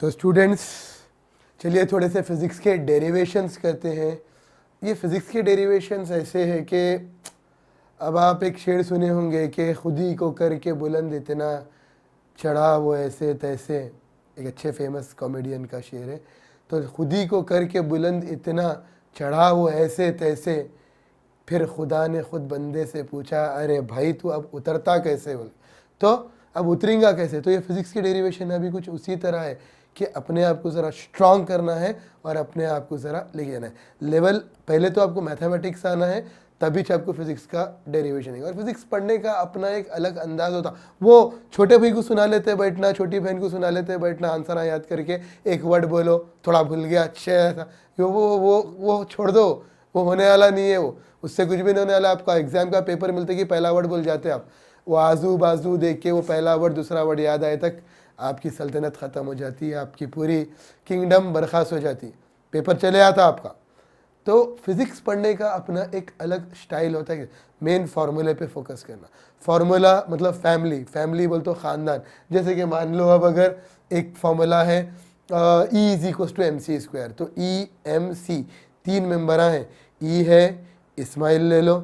तो स्टूडेंट्स चलिए थोड़े से फिज़िक्स के डेरिवेशंस करते हैं। ये फिज़िक्स के डेरिवेशंस ऐसे हैं कि अब आप एक शेर सुने होंगे कि खुद ही को करके बुलंद इतना चढ़ा वो ऐसे तैसे, एक अच्छे फेमस कॉमेडियन का शेर है। तो खुद ही को करके बुलंद इतना चढ़ा वो ऐसे तैसे, फिर खुदा ने खुद बंदे से पूछा अरे भाई तू अब उतरता कैसे, बोले तो अब उतरेंगा कैसे। तो ये फिज़िक्स की डेरिवेशन अभी कुछ उसी तरह है कि अपने आप को ज़रा स्ट्रॉन्ग करना है और अपने आप को ज़रा ले जाना है लेवल। पहले तो आपको मैथमेटिक्स आना है, तभी आपको फिज़िक्स का डेरिवेशन है। और फिज़िक्स पढ़ने का अपना एक अलग अंदाज होता। वो छोटे भाई को सुना लेते बैठना, छोटी बहन को सुना लेते बैठना, आंसर याद करके एक वर्ड बोलो, थोड़ा भूल गया, अच्छा वो छोड़ दो, वो होने वाला नहीं है। वो उससे कुछ भी नहीं होने वाला। आपका एग्जाम का पेपर मिलते कि पहला वर्ड बोल जाते आप, वो आजू बाजू देख के वो पहला वर्ड दूसरा वर्ड याद आए तक आपकी सल्तनत ख़त्म हो जाती है, आपकी पूरी किंगडम बर्खास्त हो जाती है, पेपर चले आता आपका। तो फिज़िक्स पढ़ने का अपना एक अलग स्टाइल होता है, मेन फार्मूले पे फोकस करना। फार्मूला मतलब फैमिली बोल तो ख़ानदान। जैसे कि मान लो अब अगर एक फार्मूला है E is equal to MC², तो EMC 3 मेंबर हैं। E है इस्माइल ले लो,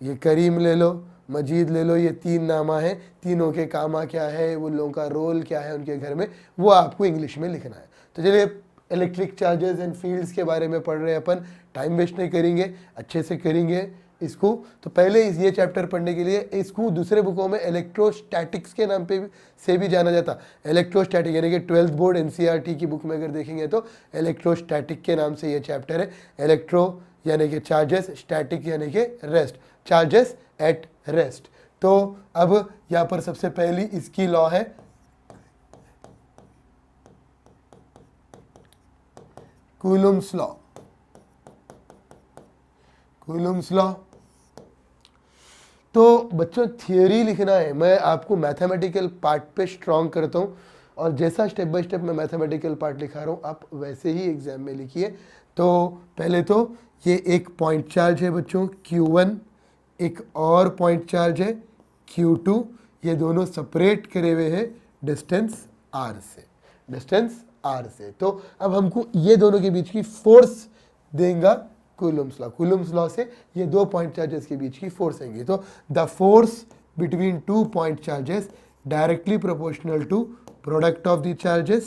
ये करीम ले लो, मजीद ले लो, ये 3 नामा है। तीनों के कामा क्या है, वो लोगों का रोल क्या है उनके घर में, वो आपको इंग्लिश में लिखना है। तो चलिए इलेक्ट्रिक चार्जेस एंड फील्ड्स के बारे में पढ़ रहे हैं अपन, टाइम वेस्ट नहीं करेंगे, अच्छे से करेंगे इसको। तो पहले ये चैप्टर पढ़ने के लिए इसको दूसरे बुकों में इलेक्ट्रोस्टैटिक्स के नाम पे से भी जाना जाता। इलेक्ट्रोस्टैटिक यानी कि 12th बोर्ड NCERT की बुक में अगर देखेंगे तो इलेक्ट्रोस्टैटिक के नाम से ये चैप्टर है। इलेक्ट्रो यानी कि चार्जेस, स्टैटिक यानी कि रेस्ट, चार्जेस एट रेस्ट। तो अब यहाँ पर सबसे पहली इसकी लॉ है कूलम्स लॉ। कूलम्स लॉ तो बच्चों थियोरी लिखना है, मैं आपको मैथमेटिकल पार्ट पे स्ट्रॉन्ग करता हूँ, और जैसा स्टेप बाय स्टेप मैं मैथमेटिकल पार्ट लिखा रहा हूँ आप वैसे ही एग्जाम में लिखिए। तो पहले तो ये एक पॉइंट चार्ज है बच्चों Q1, एक और पॉइंट चार्ज है Q2, ये दोनों सेपरेट करे हुए हैं डिस्टेंस R से। तो अब हमको ये दोनों के बीच की फोर्स देगा कूलम्स लॉ से, ये 2 पॉइंट चार्जेस के बीच की फोर्स आएंगी। तो the force between 2 point charges directly proportional to product of the charges,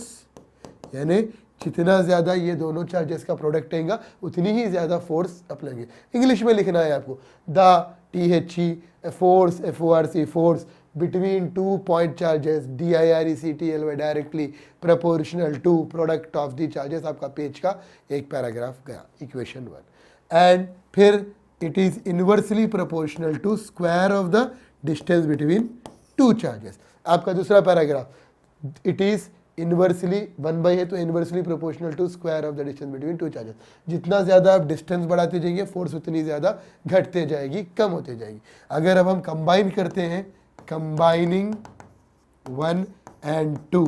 यानी जितना ज़्यादा ये दोनों चार्जेस का प्रोडक्ट आएगा उतनी ही ज़्यादा फोर्स अप्लाई। इंग्लिश में लिखना है आपको, the THE force FORC force between 2 point charges DIRECTLY directly proportional to product of the charges. आपका पेज का एक पैराग्राफ गया, इक्वेशन 1। एंड फिर it is inversely proportional to square of the distance between 2 charges. आपका दूसरा paragraph, it is inversely 1 है तो inversely proportional to square of the distance between 2 charges. जितना ज़्यादा आप डिस्टेंस बढ़ाते जाएंगे फोर्स उतनी ज़्यादा घटते जाएगी, कम होते जाएगी। अगर अब हम कंबाइन करते हैं, कंबाइनिंग 1 and 2,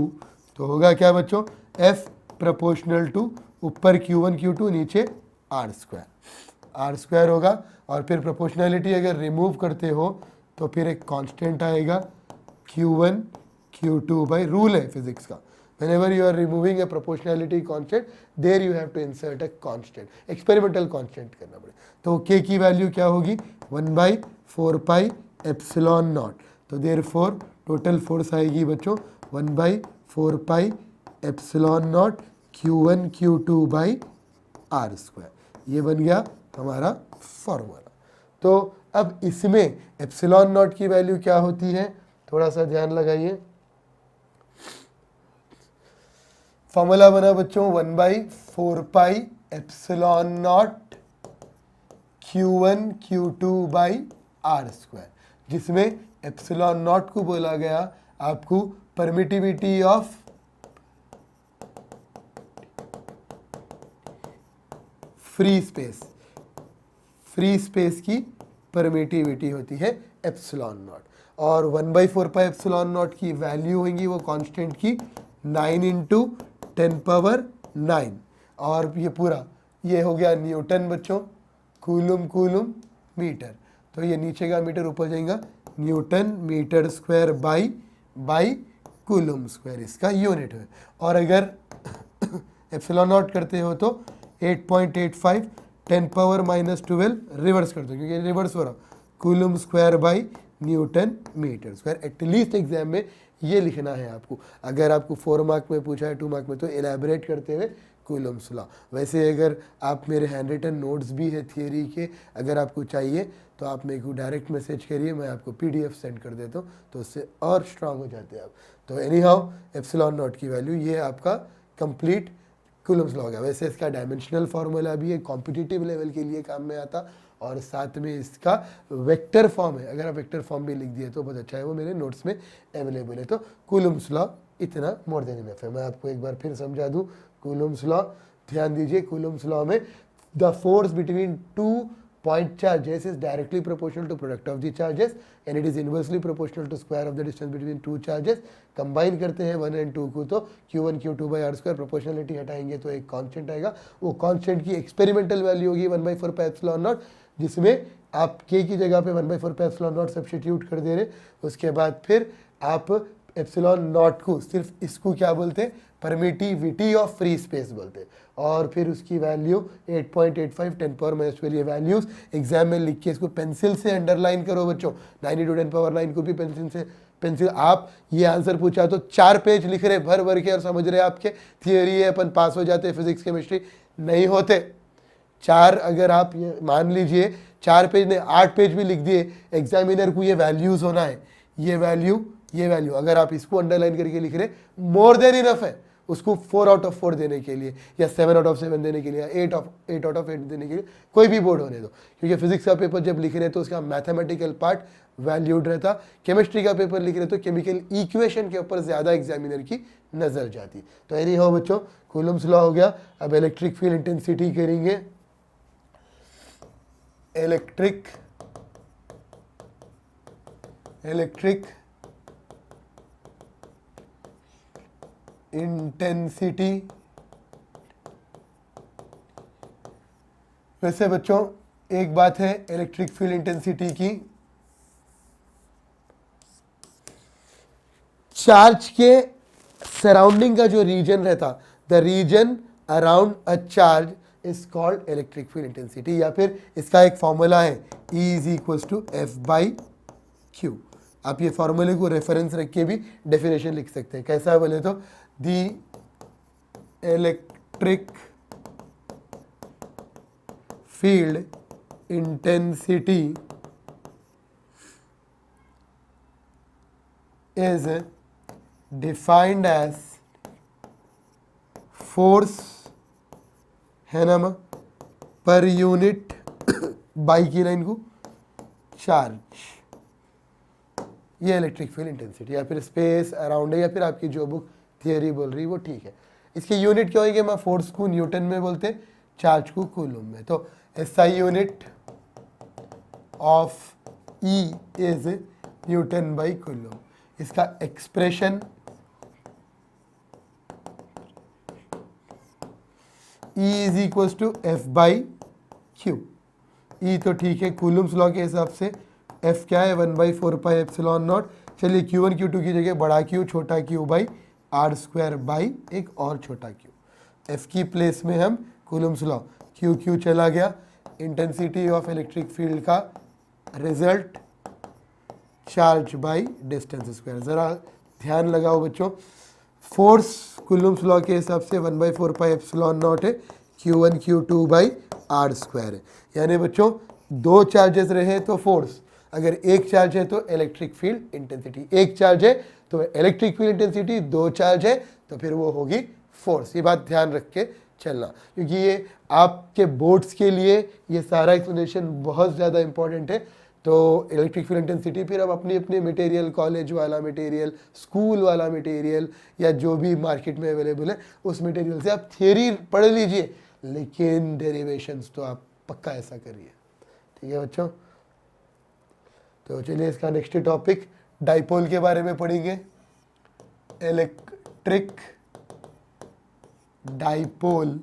तो होगा क्या बच्चों, F प्रोपोर्शनल टू ऊपर Q1 Q2 नीचे R² होगा। और फिर प्रोपोर्शनलिटी अगर रिमूव करते हो तो फिर एक कांस्टेंट आएगा Q1 Q2 बाई रूल है फिजिक्स का, whenever you are removing a proportionality constant there you have to insert a constant, experimental constant करना पड़े। तो k की वैल्यू क्या होगी, 1/4 पाई एप्सिलॉन नॉट। तो देयरफॉर टोटल फोर्स आएगी बच्चों 1/4 pi epsilon not Q1 Q2 by R²। ये बन गया हमारा फॉर्मूला। तो अब इसमें एप्सिलॉन नॉट की वैल्यू क्या होती है, थोड़ा सा ध्यान लगाइए। फॉर्मूला बना बच्चों 1/4 pi epsilon not Q1 Q2 by R², जिसमें एप्सिलॉन नॉट को बोला गया आपको परमिटिविटी ऑफ फ्री स्पेस की परमिटिविटी होती है एप्सिलॉन नॉट। और 1/4 पाई एप्सिलॉन नॉट की वैल्यू होंगी वो कांस्टेंट की 9 × 10⁹। और ये पूरा ये हो गया न्यूटन बच्चों, कूलम मीटर। तो ये नीचे का मीटर ऊपर जाएगा, newton metre square by coulomb square इसका यूनिट है। और अगर एप्सिलॉन नॉट करते हो तो 8.85 10⁻⁻12 रिवर्स कर दो, क्योंकि रिवर्स हो रहा, coulomb square by newton metre square. At least exam में ये लिखना है आपको। अगर आपको 4 मार्क में पूछा है 2 मार्क में तो एलैबोरेट करते हुए कूलम्स लॉ। वैसे अगर आप मेरे हैंड रिटन नोट्स भी है थियरी के, अगर आपको चाहिए तो आप मेरे को डायरेक्ट मैसेज करिए, मैं आपको PDF सेंड कर देता हूँ, तो उससे और स्ट्रांग हो जाते हैं आप। तो एनी हाउ एप्सिलॉन नॉट की वैल्यू ये आपका कंप्लीट कूलम्स लॉ है। वैसे इसका डायमेंशनल फार्मूला भी है, कॉम्पिटिटिव लेवल के लिए काम में आता, और साथ में इसका वेक्टर फॉर्म है। अगर आप वेक्टर फॉर्म भी लिख दिए तो बहुत अच्छा है, वो मेरे नोट्स में अवेलेबल है। तो कूलम्स लॉ इतना मोर देन इनफ है। मैं आपको एक बार फिर समझा दूं कूलम्स लॉ, ध्यान दीजिए। कूलम्स लॉ में the force between 2 point charges is directly proportional to product of the charges and it is inversely proportional to square of the distance between two charges। Combine करते हैं 1 और 2 को तो Q1 Q2 by R square, proportionality हटाएंगे तो एक constant आएगा। वो कांस्टेंट की एक्सपेरिमेंटल वैल्यू होगी 1/4 पाई एप्सिलॉन नॉट, जिसमें आप K की जगह पे 1/4 पाई एप्सिलॉन नॉट सब्स्टिट्यूट कर दे रहे। उसके बाद फिर आप एप्सिलॉन नॉट को सिर्फ इसको क्या बोलते हैं, परमिटिविटी ऑफ फ्री स्पेस बोलते हैं, और फिर उसकी वैल्यू 8.85 10⁻⁻12। ये वैल्यूज एग्जाम में लिख के इसको पेंसिल से अंडरलाइन करो बच्चों। 9×10⁹ को भी पेंसिल आप ये आंसर पूछा तो 4 पेज लिख रहे भर भर के और समझ रहे आपके थियोरी है अपन पास हो जाते, फिजिक्स केमिस्ट्री नहीं होते। 4 अगर आप ये मान लीजिए 4 पेज ने 8 पेज भी लिख दिए, एग्जामिनर को ये वैल्यूज होना है, ये वैल्यू अगर आप इसको अंडरलाइन करके लिख रहे मोर देन इनफ है उसको 4/4 देने के लिए, या 7/7 देने के लिए, या 8/8 देने के लिए, कोई भी बोर्ड होने दो। क्योंकि फिजिक्स का पेपर जब लिख रहे हैं तो उसका मैथमेटिकल पार्ट वैल्यूड रहता, केमिस्ट्री का पेपर लिख रहे तो केमिकल इक्वेशन के ऊपर ज्यादा एग्जामिनर की नजर जाती। तो एनी हो बच्चों, कूलम्स लॉ हो गया। अब इलेक्ट्रिक फील्ड इंटेंसिटी करेंगे। Electric intensity. वैसे बच्चों एक बात है इलेक्ट्रिक फील्ड इंटेंसिटी की, चार्ज के सराउंडिंग का जो रीजन रहता, the region around a charge is called electric field intensity, या फिर इसका एक फॉर्मूला है E = F/Q। आप ये फॉर्मूले को रेफरेंस रख के भी डेफिनेशन लिख सकते हैं। कैसा है बोले तो the electric field intensity is defined as force है ना मां पर यूनिट बाई की लाइन को चार्ज, ये इलेक्ट्रिक फील्ड इंटेंसिटी, या फिर स्पेस अराउंड है, या फिर आपकी जो बुक थियरी बोल रही है वो ठीक है। इसके यूनिट क्या होंगे, मैं फोर्स को न्यूटन में बोलते, चार्ज को कूलम में। तो SI unit of E is Newton by coulomb. इसका एक्सप्रेशन E = F/Q। E तो ठीक है, कूलम्स लॉ के हिसाब से F क्या है 1/4 पाई एप्सिलॉन नॉट। चलिए Q1 Q2 की जगह बड़ा Q छोटा Q by R square by एक और छोटा Q। F की प्लेस में हम कूलम्स लॉ Q चला गया, इंटेंसिटी ऑफ इलेक्ट्रिक फील्ड का result charge by distance square. ज़रा ध्यान लगाओ बच्चों, फोर्स कूलम्स लॉ के हिसाब से 1/4 पाई एप्सिलॉन नॉट है, Q1 Q2 by R square है। यानी बच्चों 2 चार्जेस रहे तो फोर्स, अगर एक चार्ज है तो इलेक्ट्रिक फील्ड इंटेंसिटी, एक चार्ज है तो इलेक्ट्रिक फील्ड इंटेंसिटी, 2 चार्ज है तो फिर वो होगी फोर्स। ये बात ध्यान रख के चलना, क्योंकि ये आपके बोर्ड्स के लिए ये सारा एक्सप्लेनेशन बहुत ज़्यादा इंपॉर्टेंट है। तो इलेक्ट्रिक फील्ड इंटेंसिटी फिर आप अपनी अपनी मटेरियल, कॉलेज वाला मटेरियल, स्कूल वाला मटेरियल, या जो भी मार्केट में अवेलेबल है उस मटेरियल से आप थियरी पढ़ लीजिए, लेकिन डेरिवेशंस तो आप पक्का ऐसा करिए। ठीक है बच्चों, तो चलिए इसका नेक्स्ट टॉपिक डाइपोल के बारे में पढ़ेंगे। Electric dipole.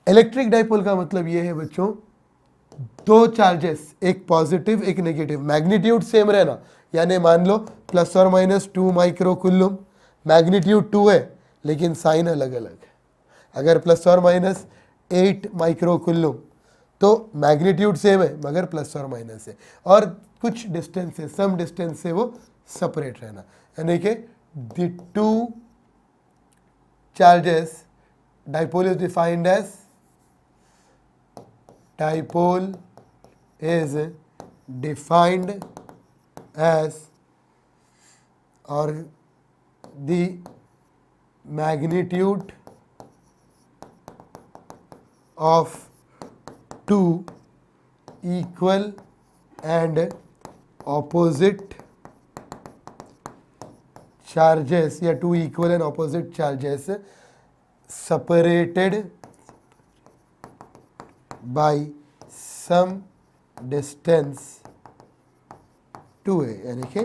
इलेक्ट्रिक डाइपोल का मतलब ये है बच्चों, दो चार्जेस, एक पॉजिटिव एक नेगेटिव, मैग्नीट्यूड सेम रहना, यानी मान लो ±2 माइक्रो कुलम, मैग्नीट्यूड 2 है लेकिन साइन अलग अलग है। अगर ±8 माइक्रो कुलम तो मैग्नीट्यूड सेम है मगर ± है, और कुछ डिस्टेंस से, सम डिस्टेंस से वो सेपरेट रहना, यानी कि the two charges, dipole is defined as, dipole is defined as, or the magnitude of two equal and opposite charges, या two equal and opposite charges separated by some distance 2a, यानी कि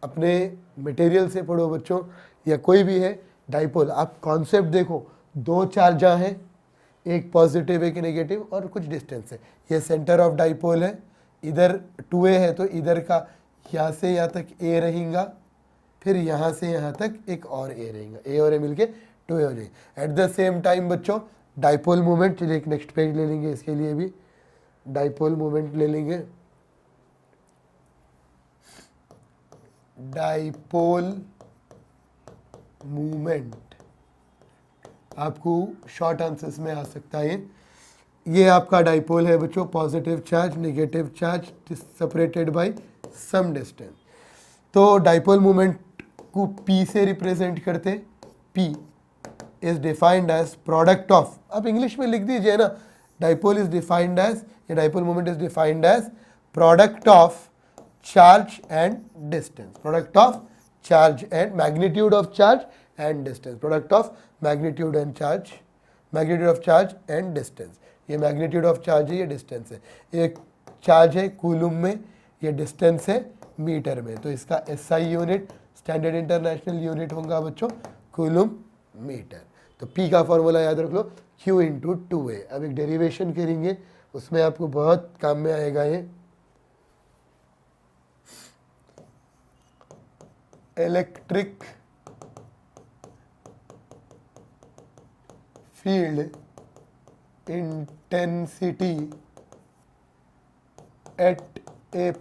अपने material से पढ़ो बच्चों, या कोई भी है डाइपोल, आप कॉन्सेप्ट देखो, दो चार्जा हैं, एक पॉजिटिव एक नेगेटिव और कुछ डिस्टेंस है, ये सेंटर ऑफ डाइपोल है, इधर 2a है तो इधर का यहाँ से यहाँ तक a रहेगा, फिर यहाँ से यहाँ तक एक और a रहेगा, a और a मिलके 2a हो जाएगा। एट द सेम टाइम बच्चों डाइपोल मोमेंट, चलिए एक नेक्स्ट पेज ले लेंगे, इसके लिए भी डाइपोल मोमेंट ले लेंगे। डाइपोल मूवमेंट आपको शॉर्ट आंसर्स में आ सकता है। ये आपका डाइपोल है बच्चों, positive charge negative charge separated by some distance. तो डाइपोल मूवमेंट को P से रिप्रेजेंट करते, P is defined as product of, आप इंग्लिश में लिख दीजिए ना, डाइपोल इज डिफाइंड एज, या dipole moment is defined as product of charge and distance, product of charge and magnitude of charge and distance, product of magnitude and charge, magnitude of charge and distance. ये magnitude of charge है, ये distance है, एक charge है coulomb में, ये distance है metre में, तो इसका SI unit standard international unit होगा बच्चों कूलम मीटर। तो P का फॉर्मूला याद रख लो, Q इंटू 2A। अब एक डेरिवेशन करेंगे, उसमें आपको बहुत काम में आएगा ये। Electric field intensity at A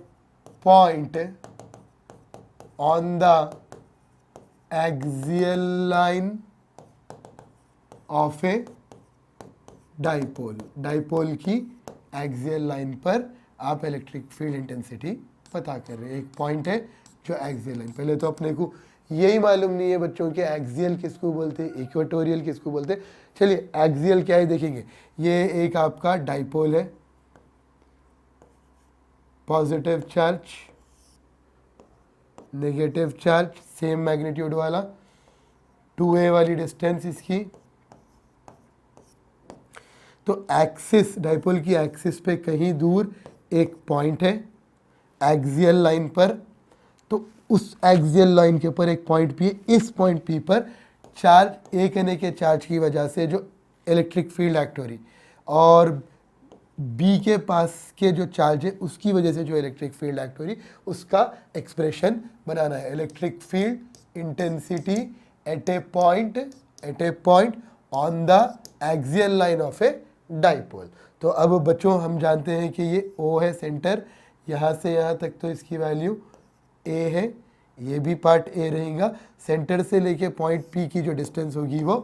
point on the axial line of a dipole, dipole की एक्सियल लाइन पर आप इलेक्ट्रिक फील्ड इंटेंसिटी पता कर रहे हैं। एक पॉइंट है जो एक्सियल लाइन, पहले तो अपने को यही मालूम नहीं है बच्चों के एक्सियल किसको बोलते हैं, इक्वेटोरियल किसको बोलते हैं। चलिए एक्सियल क्या है देखेंगे, ये एक आपका डाइपोल है, positive charge negative charge same magnitude वाला, 2a वाली डिस्टेंस इसकी। तो एक्सिस, डाइपोल की एक्सिस पे कहीं दूर एक पॉइंट है एक्सियल लाइन पर, तो उस एक्सियल लाइन के ऊपर एक पॉइंट P है, इस पॉइंट P पर चार्ज A कहने के चार्ज की वजह से जो इलेक्ट्रिक फील्ड एक्ट हो रही, और B के पास के जो चार्ज है उसकी वजह से जो इलेक्ट्रिक फील्ड एक्ट हो रही, उसका एक्सप्रेशन बनाना है। Electric field intensity at A point on the axial line of a dipole. तो अब बच्चों हम जानते हैं कि ये O है सेंटर, यहाँ से यहाँ तक तो इसकी वैल्यू A है, ये भी पार्ट A रहेगा, सेंटर से लेके पॉइंट P की जो डिस्टेंस होगी वो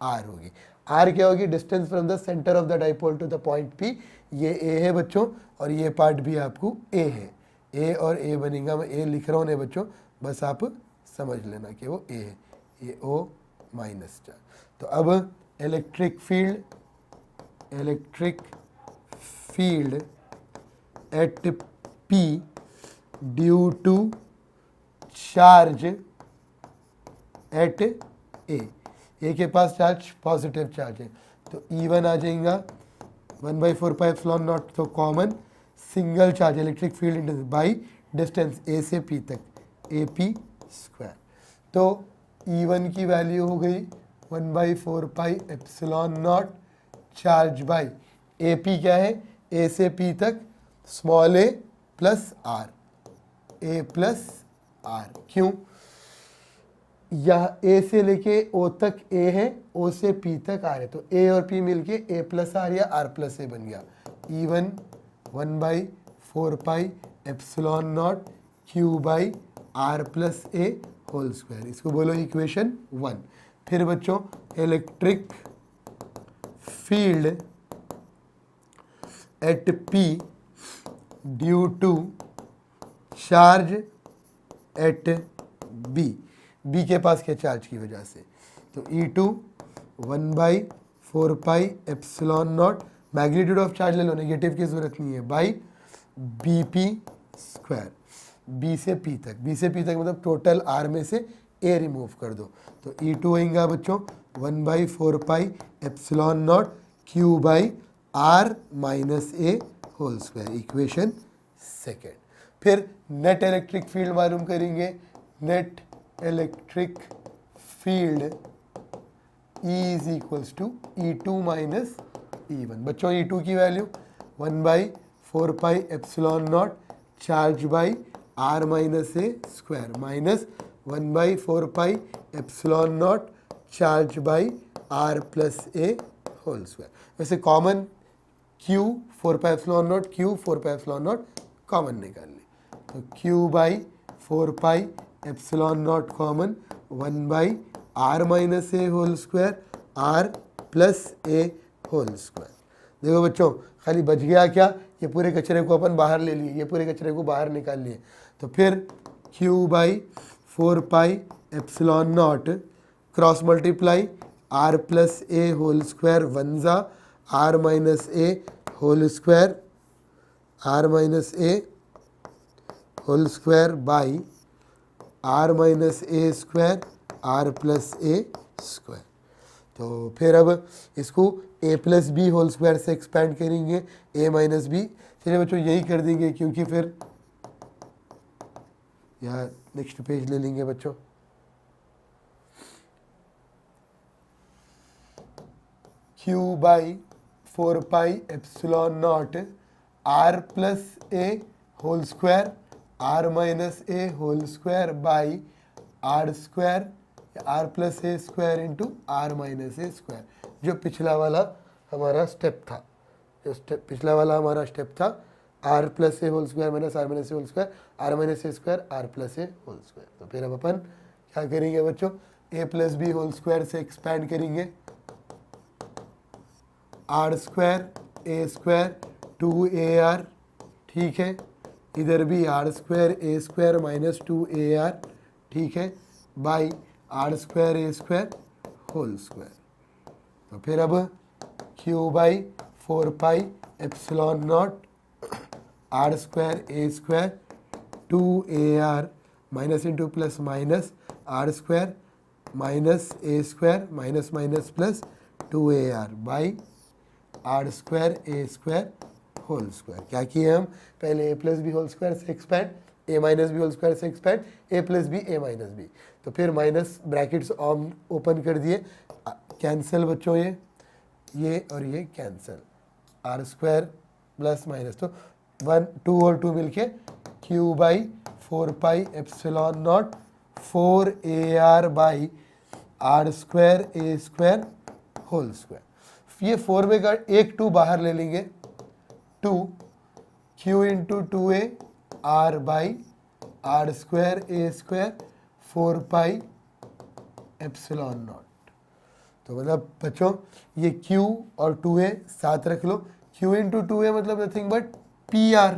R होगी। R क्या होगी, distance from the centre of the dipole to the point P, ये A है बच्चों, और ये पार्ट भी आपको A है, A और A बनेगा, मैं A लिख रहा हूँ बच्चों, बस आप समझ लेना कि वो A है, ये O माइनस चार्ज। तो अब electric field at P due to charge at A के पास चार्ज पॉजिटिव चार्ज है, तो E1 आ जाएगा 1/4πε0, तो common single charge electric field intensity by distance A से P तक AP²। तो E1 की वैल्यू हो गई 1/4πε0 चार्ज बाई AP क्या है, ए से पी तक small A plus R, A plus R. क्यों? यह ए से लेके ओ तक ए है, ओ से पी तक आर है, तो ए और पी मिलके ए प्लस आर या आर प्लस ए बन गया। Even 1/4 epsilon naught Q by R plus A whole square, इसको बोलो इक्वेशन 1। फिर बच्चों electric field at P due to charge at B, B के पास के चार्ज की वजह से, तो E2 1/4 epsilon naught, magnitude of charge ले लो, नेगेटिव की जरूरत नहीं है, by B P square, B से पी तक, बी से पी तक मतलब टोटल आर में से ए रिमूव कर दो, तो E2 आएगा बच्चों 1/4 epsilon naught Q by R minus A whole square, equation 2। फिर नेट इलेक्ट्रिक फील्ड मालूम करेंगे, net electric field E is equals to E2 minus E1। बच्चों E2 की value 1/4 epsilon naught charge by R minus A square minus 1/4 epsilon naught charge by R plus A whole square. वैसे common Q 4 epsilon naught, Q 4 epsilon naught common निकाल ली, तो Q by 4 epsilon naught common 1/r minus A whole square R plus A whole square. देखो बच्चों खाली बच गया क्या, ये पूरे कचरे को अपन बाहर ले लिए, ये पूरे कचरे को बाहर निकाल लिए, तो फिर Q by 4 epsilon naught cross multiply R plus A whole square 1 R minus A whole square, R minus A whole square by R minus A square R plus A square. तो फिर अब इसको A plus B whole square से expand करेंगे, A minus B. चलिए बच्चों यही कर देंगे, क्योंकि फिर यहाँ नेक्स्ट पेज ले लेंगे बच्चों। Q by 4 epsilon naught R plus A whole square R minus A whole square by R square R plus A square into R minus A square, जो पिछला वाला हमारा स्टेप था, पिछला वाला हमारा स्टेप था R plus A whole square minus R minus A whole square R minus A square R plus A whole square. तो फिर अब अपन क्या करेंगे बच्चों, A plus B whole square से एक्सपैंड करेंगे, R square A square 2AR, ठीक है, इधर भी R square A square minus 2AR, ठीक है, by R square A square whole square. तो फिर अब Q by 4 epsilon naught R square A square 2AR minus into plus minus R square minus A square minus minus plus 2AR by R square A square whole square. क्या किए हम, पहले A plus B whole square से expand, A minus B whole square से expand, A plus B A minus B, तो फिर minus brackets open कर दिए, कैंसिल बच्चों ये और ये cancel, R square plus minus, तो 1 2 और 2 मिलके Q by 4 epsilon naught 4AR by R square A square whole square. ये 4 में का एक 2 बाहर ले लेंगे, 2 Q into 2A R by R square A square 4 epsilon naught. तो मतलब बच्चों ये Q और 2A साथ रख लो, Q इंटू 2A मतलब nothing but PR,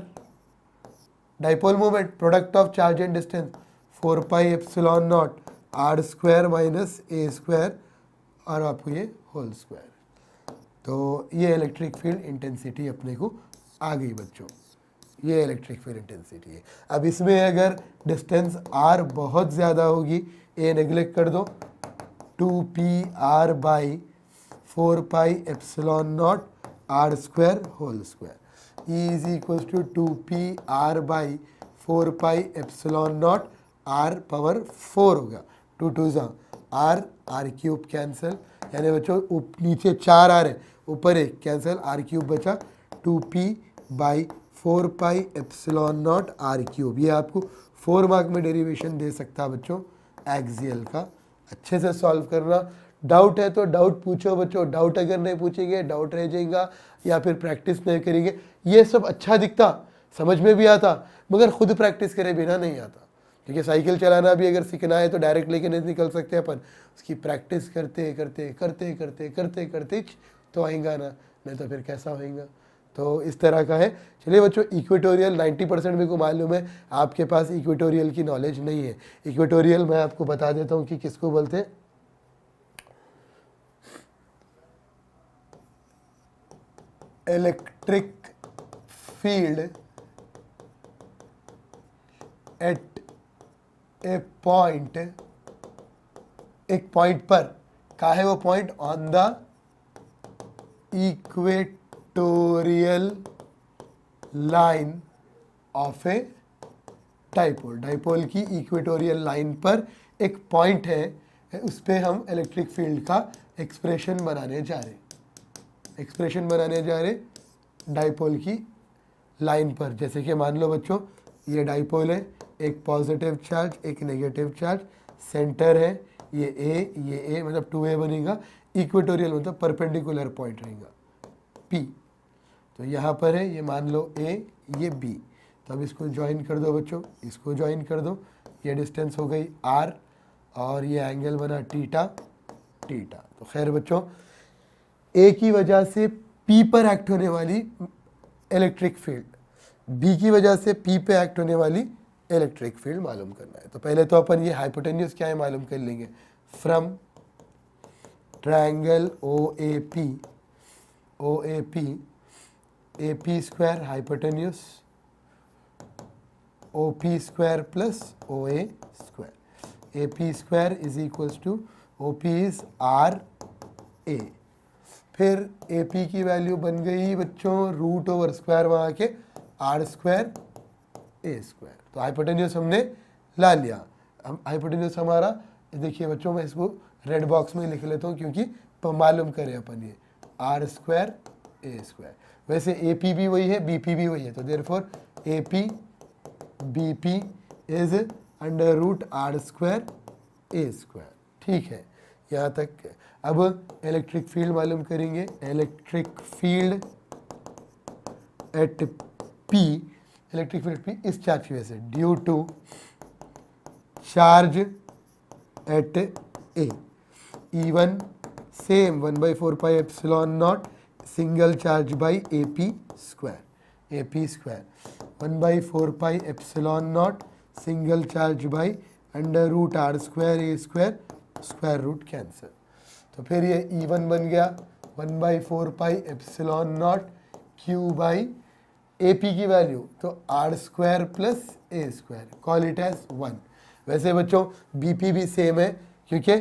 dipole moment, product of charge and distance 4 epsilon naught R square minus A square और आपको ये होल स्क्वायर। तो ये इलेक्ट्रिक फील्ड इंटेंसिटी अपने को आ गई बच्चों, ये इलेक्ट्रिक फील्ड इंटेंसिटी है। अब इसमें अगर डिस्टेंस r बहुत ज़्यादा होगी, a नेग्लेक्ट कर दो, 2PR by 4 epsilon naught R square whole square, E is equal to 2PR by 4 epsilon naught r power 4 होगा, 2 2 r क्यूब कैंसिल, यानी बच्चों नीचे 4 r है, ऊपर एक कैंसिल, r क्यूब बचा, 2P by 4 pi epsilon naught R cube. ये आपको 4 मार्क में डेरिवेशन दे सकता है बच्चों एक्सियल का। अच्छे से सॉल्व करना। डाउट है तो डाउट पूछो बच्चों, डाउट अगर नहीं पूछेंगे डाउट रह जाएगा या फिर प्रैक्टिस नहीं करेंगे। ये सब अच्छा दिखता, समझ में भी आता, मगर खुद प्रैक्टिस करे बिना नहीं आता। क्योंकि साइकिल चलाना भी अगर सीखना है तो डायरेक्ट लेके नहीं निकल सकते अपन, उसकी प्रैक्टिस करते करते करते करते करते करते तो आएगा ना, नहीं तो फिर कैसा होएगा। तो इस तरह का है। चलिए बच्चों, इक्वेटोरियल 90% मेरे को मालूम है आपके पास इक्वेटोरियल की नॉलेज नहीं है। इक्वेटोरियल मैं आपको बता देता हूँ कि किसको बोलते हैं। इलेक्ट्रिक फील्ड एट ए पॉइंट, एक पॉइंट पर, कहा है वो point, on the equatorial line of a dipole. Dipole की इक्वेटोरियल लाइन पर एक पॉइंट है, उस पर हम इलेक्ट्रिक फील्ड का एक्सप्रेशन बनाने जा रहे डाइपोल की लाइन पर। जैसे कि मान लो बच्चों ये डाइपोल है, एक पॉजिटिव चार्ज एक नेगेटिव चार्ज, सेंटर है ये ए मतलब 2A बनेगा। इक्वेटोरियल मतलब परपेंडिकुलर पॉइंट रहेगा P। तो यहाँ पर है ये, मान लो A ये B। तो अब इसको ज्वाइन कर दो बच्चों, इसको ज्वाइन कर दो। ये डिस्टेंस हो गई R और ये एंगल बना थीटा। तो खैर बच्चों, A की वजह से P पर एक्ट होने वाली इलेक्ट्रिक फील्ड, B की वजह से P पे एक्ट होने वाली इलेक्ट्रिक फील्ड मालूम करना है। तो पहले तो अपन ये हाइपोटेन्यूज क्या है मालूम कर लेंगे। From triangle OAP AP square hypotenuse OP square plus OA square. AP square is equals to OP is RA। फिर AP की वैल्यू बन गई बच्चों रूट ओवर स्क्वायर वहाँ के R स्क्वायर A स्क्वायर। तो हाइपोटेन्यूज हमने ला लिया। हम हाइपोटेन्यूज हमारा, देखिए बच्चों मैं इसको रेड बॉक्स में लिख लेता हूँ क्योंकि मालूम करें अपन ये R स्क्वायर A स्क्वायर। वैसे AP भी वही है, BP भी वही है, तो therefore AP BP is under root R square A square. ठीक है, यहाँ तक। अब इलेक्ट्रिक फील्ड मालूम करेंगे। Electric field at P, electric field P इस चार्ज की वजह से, due to charge at A E1 same 1/4 pi epsilon naught single charge by AP square 1/4 pi epsilon naught single charge by under root R square A square, square root cancel. तो फिर ये E1 बन गया 1/4 pi epsilon naught Q by AP की value तो R square plus A square, call it as 1। वैसे बच्चों BP भी सेम है, क्योंकि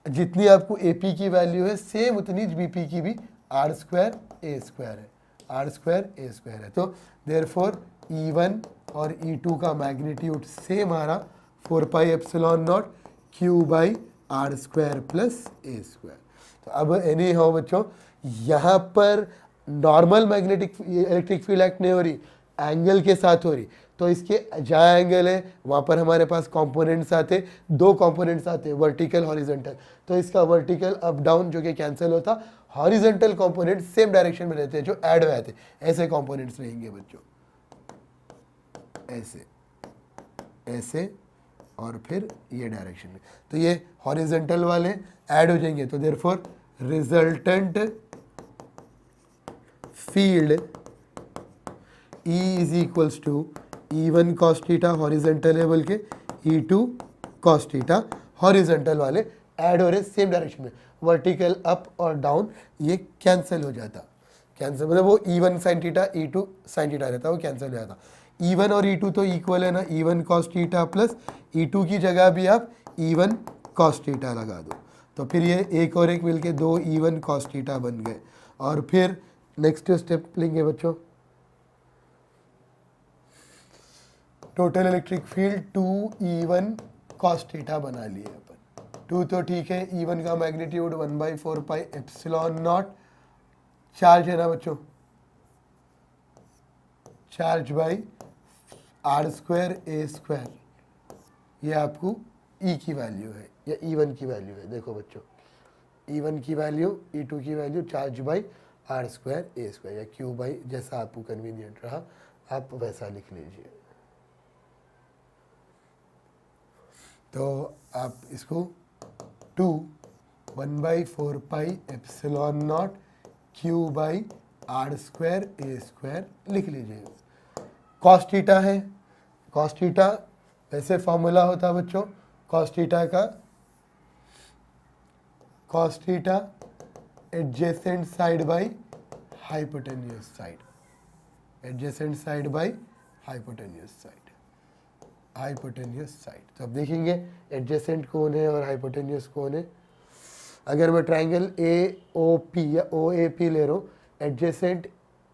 जितनी आपको AP की वैल्यू है सेम उतनी BP की भी R स्क्वायर A स्क्वायर है, R स्क्वायर A स्क्वायर है। तो देयरफॉर E1 और E2 का मैग्नीट्यूड सेम आ रहा 4 pi epsilon naught Q by R square plus A square. तो अब एनी हो बच्चों, यहाँ पर normal magnetic electric field act नहीं हो रही, एंगल के साथ हो रही। तो इसके जहाँ एंगल है वहाँ पर हमारे पास कंपोनेंट्स आते, 2 कंपोनेंट्स आते, वर्टिकल हॉरिजॉन्टल। तो इसका वर्टिकल अप डाउन जो कि कैंसिल होता, हॉरिजॉन्टल कंपोनेंट सेम डायरेक्शन में रहते हैं जो ऐड हुए थे, ऐसे कंपोनेंट्स रहेंगे बच्चों, ऐसे ऐसे और फिर ये डायरेक्शन में। तो ये हॉरिजॉन्टल वाले ऐड हो जाएंगे। तो therefore resultant field E is equals to E1 cos theta horizontal है, बल्कि E2 cos थीटा हॉरिजॉन्टल वाले ऐड हो रहे सेम डायरेक्शन में, वर्टिकल अप और डाउन ये कैंसिल हो जाता। कैंसिल मतलब वो E1 sin theta E2 sin theta रहता, वो कैंसिल हो जाता। E1 और E2 तो इक्वल है ना, E1 cos theta plus E2 की जगह भी आप E1 cos थीटा लगा दो, तो फिर ये एक और एक मिलके 2 E1 cos थीटा बन गए। और फिर नेक्स्ट स्टेप लेंगे बच्चों, total electric field 2E1 cos theta बना लिए अपन। 2 तो ठीक है, E1 का magnitude 1/4 pi epsilon naught, charge है ना बच्चों, charge by R square A square, ये आपको ई की वैल्यू है या E1 की वैल्यू है। देखो बच्चों, E1 की वैल्यू, E2 की value, charge by R square A square या क्यू बाई, जैसा आपको कन्वीनियंट रहा आप वैसा लिख लीजिए। तो आप इसको 1/4 pi epsilon naught Q by R square A square लिख लीजिए। कॉस थीटा है, कॉस थीटा वैसे फॉर्मूला होता बच्चों, कॉस थीटा का, cos theta adjacent side by hypotenuse side, adjacent side by hypotenuse side, hypotenuse side. तो अब देखेंगे एडजेसेंट कौन है और हाइपोटेन्यूस कौन है। अगर मैं ट्राइंगल ए ओ पी या ओ ए पी ले रहा हूँ, एडजेसेंट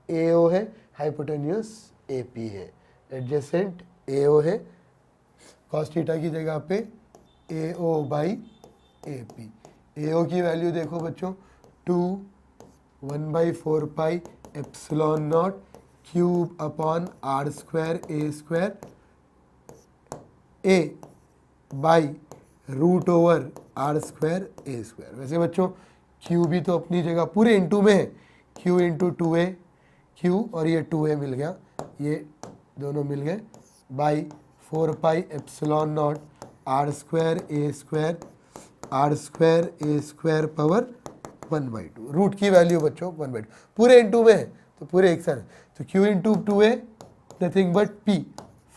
ए ओ है, हाइपोटेन्यूस ए पी है, एडजेसेंट ए ओ है, कॉस थीटा की जगह पे ए ओ बाई ए पी। ए ओ की वैल्यू देखो बच्चों, 1/4 pi epsilon naught cube upon R square A square, A by root over R square A square. वैसे बच्चों क्यू भी तो अपनी जगह पूरे इंटू में है, क्यू इंटू 2a, क्यू और ये 2a मिल गया, ये दोनों मिल गए, by 4 pi epsilon naught R square A square, R square A square power 1/2। Root की वैल्यू बच्चों 1/2, पूरे इंटू में है तो पूरे एक साथ, तो Q into 2a nothing but P,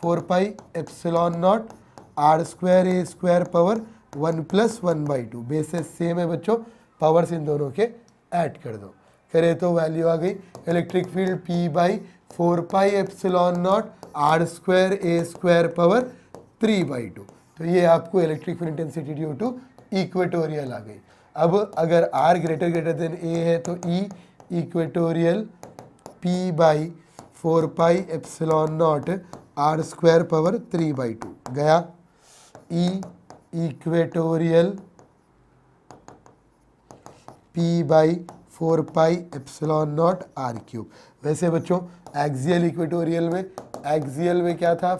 4 pi epsilon naught R square A square power 1 + 1/2। Basis same है बच्चों, पावर्स इन दोनों के ऐड कर दो, करे तो वैल्यू आ गई electric field P by 4 pi epsilon naught R square A square power 3/2। तो ये आपको electric field intensity due to equatorial आ गई। अब अगर R ग्रेटर देन A है तो E equatorial P by 4 pi epsilon naught R square power 3/2 गया, E equatorial P by 4 pi epsilon naught R cube. वैसे बच्चों एक्सियल इक्वेटोरियल में क्या था,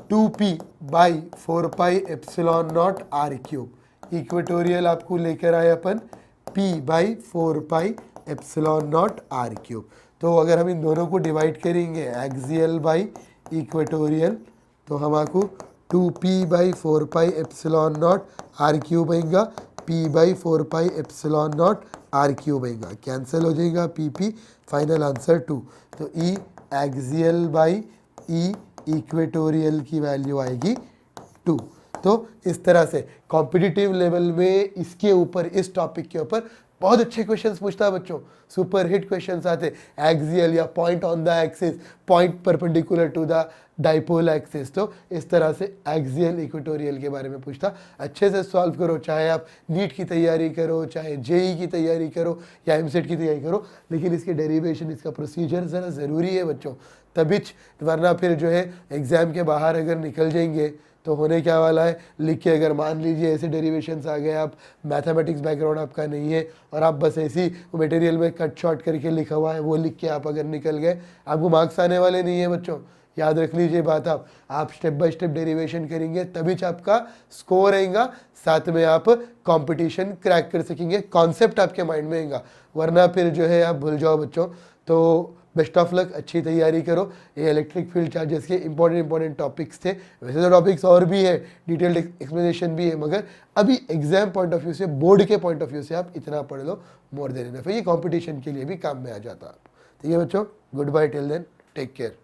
2p by 4 pi epsilon naught R cube. Equatorial आपको लेकर आए अपन p by 4 pi epsilon naught R cube. तो अगर हम इन दोनों को डिवाइड करेंगे एक्सियल बाई इक्वेटोरियल, तो हमको 2p by 4 pi epsilon naught R cube आएगा, p by 4 pi epsilon naught R cube आएगा, कैंसिल हो जाएगा p, फाइनल आंसर 2। तो E axial by E equatorial की वैल्यू आएगी 2। तो इस तरह से कॉम्पिटिटिव लेवल में इसके ऊपर, इस टॉपिक के ऊपर बहुत अच्छे क्वेश्चंस पूछता है बच्चों, सुपर हिट क्वेश्चंस आते, एक्सियल या point on the axis, point perpendicular to the dipole axis. तो इस तरह से एक्सियल इक्वेटोरियल के बारे में पूछता, अच्छे से सॉल्व करो, चाहे आप नीट की तैयारी करो, चाहे जेई की तैयारी करो या एमसेट की तैयारी करो, लेकिन इसके डेरिवेशन, इसका प्रोसीजर ज़रा ज़रूरी है बच्चों, तभी, वरना फिर जो है एग्ज़ाम के बाहर अगर निकल जाएंगे तो होने क्या वाला है, लिख के अगर मान लीजिए ऐसे डेरिवेशंस आ गए, आप मैथमेटिक्स बैकग्राउंड आपका नहीं है और आप बस ऐसी मटेरियल में कट शॉर्ट करके लिखा हुआ है वो लिख के आप अगर निकल गए, आपको मार्क्स आने वाले नहीं है बच्चों, याद रख लीजिए बात। आप स्टेप बाय स्टेप डेरिवेशन करेंगे तभी आपका स्कोर आएगा, साथ में आप कंपटीशन क्रैक कर सकेंगे, कॉन्सेप्ट आपके माइंड में आएगा, वरना फिर जो है आप भूल जाओ बच्चों। तो बेस्ट ऑफ लक, अच्छी तैयारी करो। ये इलेक्ट्रिक फील्ड चार्जेस के इंपॉर्टेंट टॉपिक्स थे, वैसे तो टॉपिक्स और भी है, डिटेल्ड एक्सप्लेनेशन भी है, मगर अभी एग्जाम पॉइंट ऑफ व्यू से, बोर्ड के पॉइंट ऑफ व्यू से आप इतना पढ़ लो, मोर देन इनफ है, ये कंपटीशन के लिए भी काम में आ जाता है। ठीक है बच्चों, good bye till then, take care.